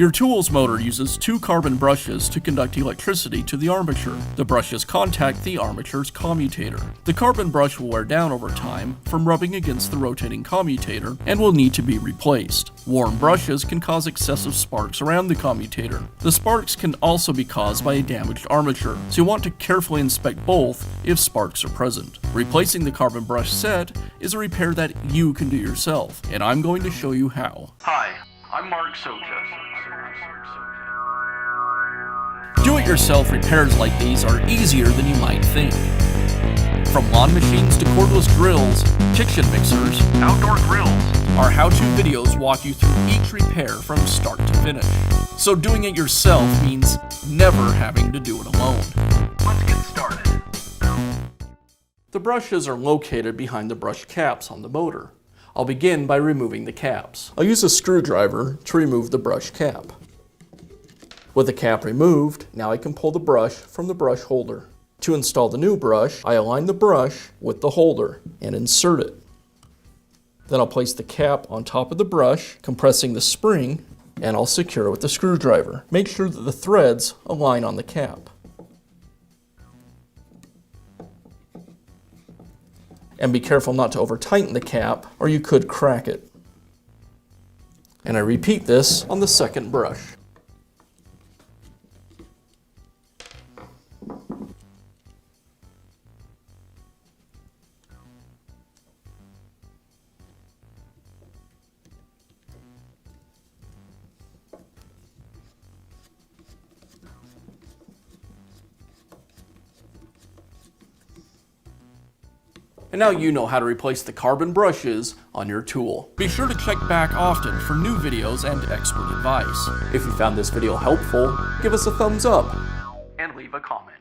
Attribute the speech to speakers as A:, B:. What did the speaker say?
A: Your tool's motor uses two carbon brushes to conduct electricity to the armature. The brushes contact the armature's commutator. The carbon brush will wear down over time from rubbing against the rotating commutator and will need to be replaced. Worn brushes can cause excessive sparks around the commutator. The sparks can also be caused by a damaged armature, so you want to carefully inspect both if sparks are present. Replacing the carbon brush set is a repair that you can do yourself, and I'm going to show you how.
B: Hi, I'm Mark Socha.
A: Do-it-yourself repairs like these are easier than you might think. From lawn machines to cordless drills, kitchen mixers,
B: Outdoor grills.
A: our how-to videos walk you through each repair from start to finish. So doing it yourself means never having to do it alone.
B: Let's get started.
A: The brushes are located behind the brush caps on the motor. I'll begin by removing the caps. I'll use a screwdriver to remove the brush cap. With the cap removed, now I can pull the brush from the brush holder. To install the new brush, I align the brush with the holder and insert it. Then I'll place the cap on top of the brush, compressing the spring, and I'll secure it with the screwdriver. Make sure that the threads align on the cap. And be careful not to over-tighten the cap, or you could crack it. And I repeat this on the second brush. And now you know how to replace the carbon brushes on your tool. Be sure to check back often for new videos and expert advice. If you found this video helpful, give us a thumbs up
B: And leave a comment.